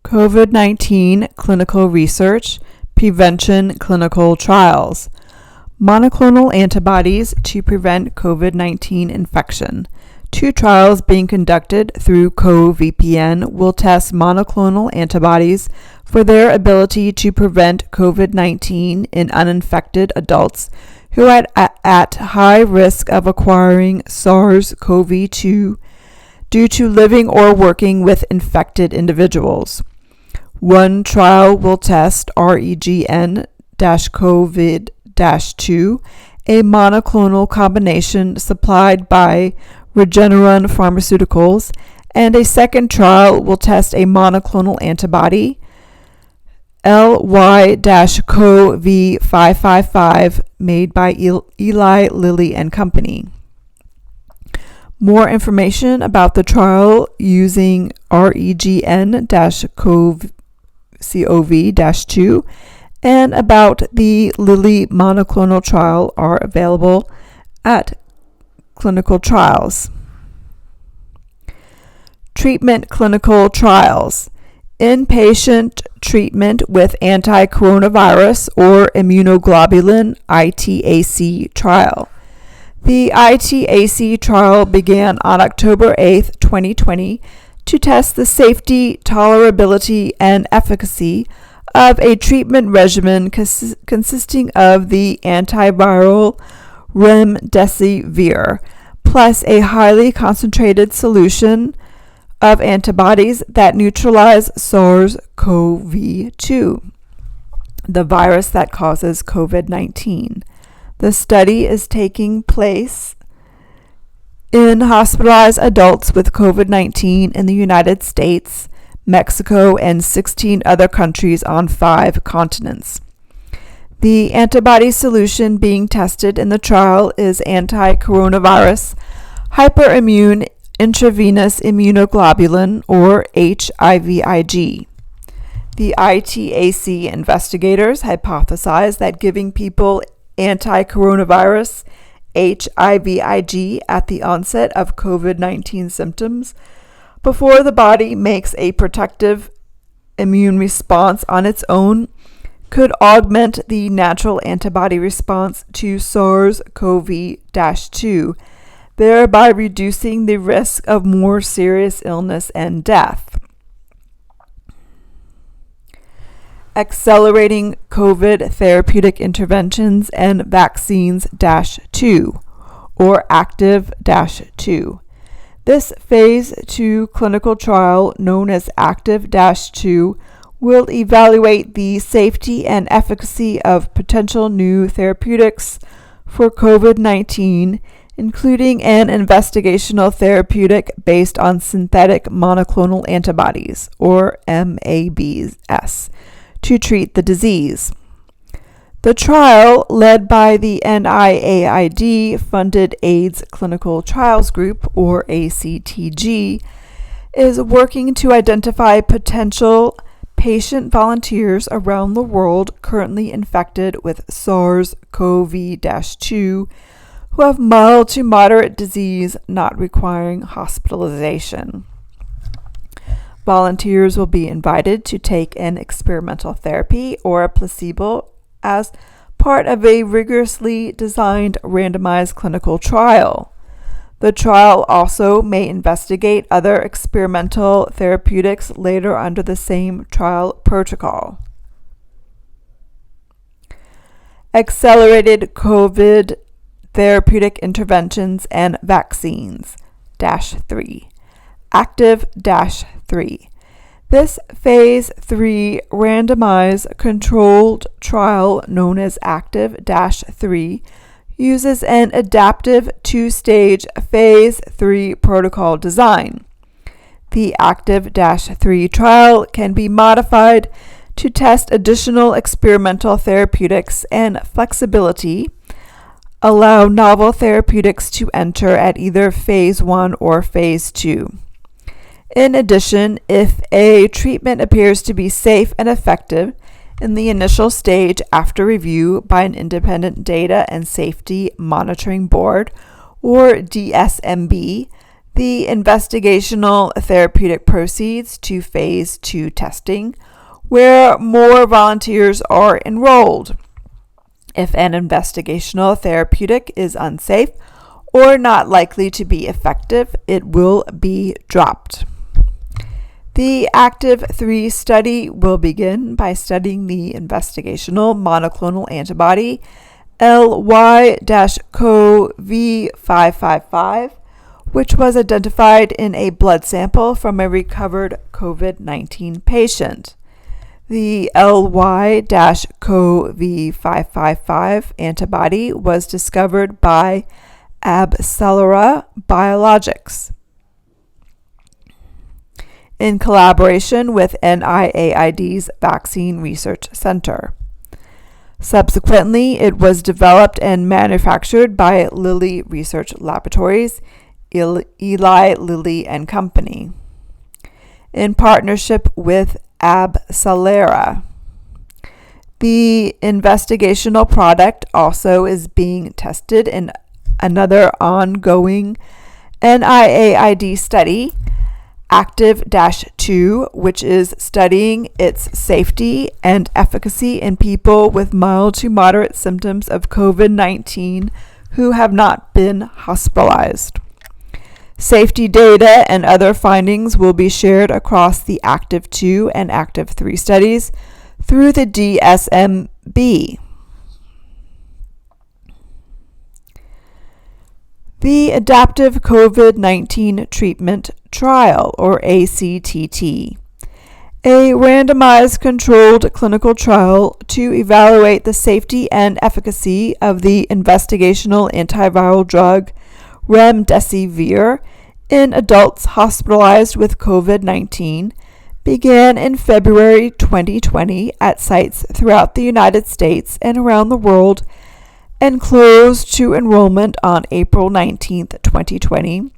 COVID-19 clinical research, prevention clinical trials. Monoclonal antibodies to prevent COVID-19 infection. 2 trials being conducted through CoVPN will test monoclonal antibodies for their ability to prevent COVID-19 in uninfected adults who are at high risk of acquiring SARS-CoV-2 due to living or working with infected individuals. One trial will test REGN-COVID-2, a monoclonal combination supplied by Regeneron Pharmaceuticals, and a second trial will test a monoclonal antibody, LY-CoV555, made by Eli Lilly and Company. More information about the trial using REGN-CoV-2 and about the Lilly monoclonal trial are available at Clinical Trials. Treatment clinical trials. Inpatient treatment with anti-coronavirus or immunoglobulin ITAC trial. The ITAC trial began on October 8, 2020, to test the safety, tolerability, and efficacy of a treatment regimen consisting of the antiviral remdesivir plus a highly concentrated solution of antibodies that neutralize SARS-CoV-2, the virus that causes COVID-19. The study is taking place in hospitalized adults with COVID-19 in the United States, Mexico, and 16 other countries on 5 continents. The antibody solution being tested in the trial is anti-coronavirus hyperimmune intravenous immunoglobulin, or HIVIG. The ITAC investigators hypothesized that giving people anti-coronavirus HIVIG at the onset of COVID-19 symptoms before the body makes a protective immune response on its own could augment the natural antibody response to SARS-CoV-2, thereby reducing the risk of more serious illness and death. Accelerating COVID Therapeutic Interventions and Vaccines-2, or ACTIV-2. This Phase 2 clinical trial, known as ACTIV-2, will evaluate the safety and efficacy of potential new therapeutics for COVID-19, including an investigational therapeutic based on synthetic monoclonal antibodies, or MABs, to treat the disease. The trial, led by the NIAID-funded AIDS Clinical Trials Group, or ACTG, is working to identify potential patient volunteers around the world currently infected with SARS-CoV-2 who have mild to moderate disease not requiring hospitalization. Volunteers will be invited to take an experimental therapy or a placebo as part of a rigorously designed randomized clinical trial. The trial also may investigate other experimental therapeutics later under the same trial protocol. Accelerated COVID Therapeutic Interventions and Vaccines-3. ACTIV-3. This Phase 3 randomized controlled trial, known as ACTIV-3, uses an adaptive 2-stage Phase 3 protocol design. The ACTIV-3 trial can be modified to test additional experimental therapeutics and flexibility, allow novel therapeutics to enter at either Phase 1 or Phase 2. In addition, if a treatment appears to be safe and effective in the initial stage after review by an independent Data and Safety Monitoring Board, or DSMB, The investigational therapeutic proceeds to phase 2 testing, where more volunteers are enrolled. If an investigational therapeutic is unsafe or not likely to be effective, it will be dropped. The Active 3 study will begin by studying the investigational monoclonal antibody LY-CoV555, which was identified in a blood sample from a recovered COVID-19 patient. The LY-CoV555 antibody was discovered by AbCellera Biologics in collaboration with NIAID's Vaccine Research Center. Subsequently, it was developed and manufactured by Lilly Research Laboratories, Eli Lilly and Company, in partnership with AbCellera. The investigational product also is being tested in another ongoing NIAID study, Active-2, which is studying its safety and efficacy in people with mild to moderate symptoms of COVID-19 who have not been hospitalized. Safety data and other findings will be shared across the Active-2 and Active-3 studies through the DSMB. The Adaptive COVID-19 Treatment Trial, or ACTT, a randomized controlled clinical trial to evaluate the safety and efficacy of the investigational antiviral drug remdesivir in adults hospitalized with COVID-19, began in February 2020 at sites throughout the United States and around the world, and closed to enrollment on April 19, 2020,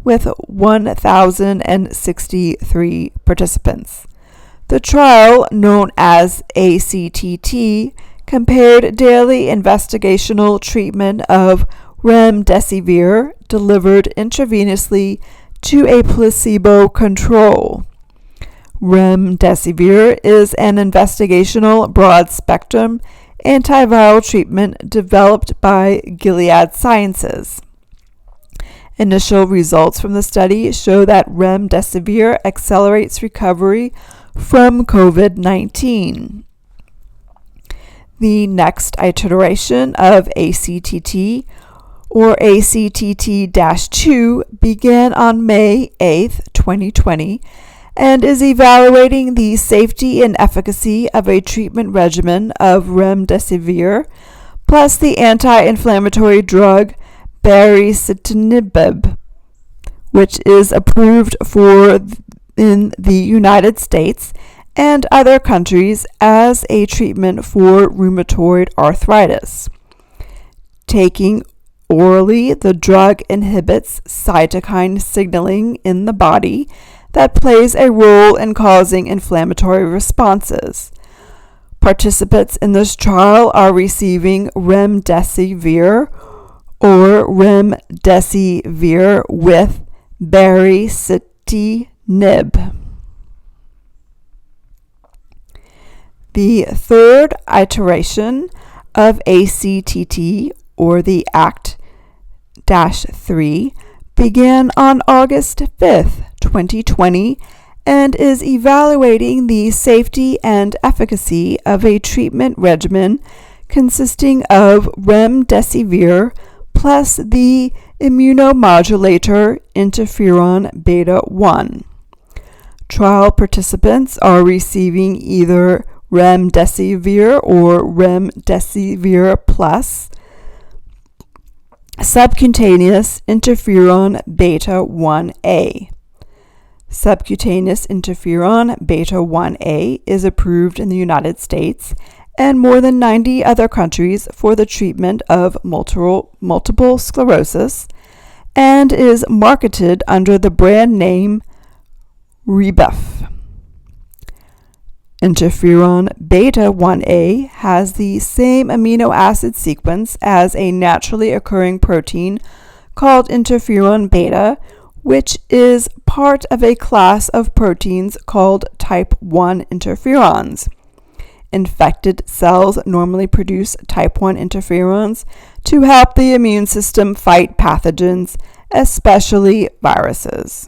with 1,063 participants. The trial, known as ACTT, compared daily investigational treatment of remdesivir delivered intravenously to a placebo control. Remdesivir is an investigational broad-spectrum antiviral treatment developed by Gilead Sciences. Initial results from the study show that remdesivir accelerates recovery from COVID-19. The next iteration of ACTT, or ACTT-2, began on May 8, 2020, and is evaluating the safety and efficacy of a treatment regimen of remdesivir plus the anti-inflammatory drug baricitinib, which is approved in the United States and other countries as a treatment for rheumatoid arthritis. Taking orally, the drug inhibits cytokine signaling in the body that plays a role in causing inflammatory responses. Participants in this trial are receiving remdesivir or remdesivir with baricitinib. The third iteration of ACTT, or the ACT-3, began on August 5th, 2020, and is evaluating the safety and efficacy of a treatment regimen consisting of remdesivir plus the immunomodulator interferon beta-1. Trial participants are receiving either remdesivir or remdesivir plus subcutaneous interferon beta-1a. Subcutaneous interferon beta-1a is approved in the United States and more than 90 other countries for the treatment of multiple sclerosis, and is marketed under the brand name Rebuff. Interferon beta-1a has the same amino acid sequence as a naturally occurring protein called interferon beta, which is part of a class of proteins called type 1 interferons. Infected cells normally produce type 1 interferons to help the immune system fight pathogens, especially viruses.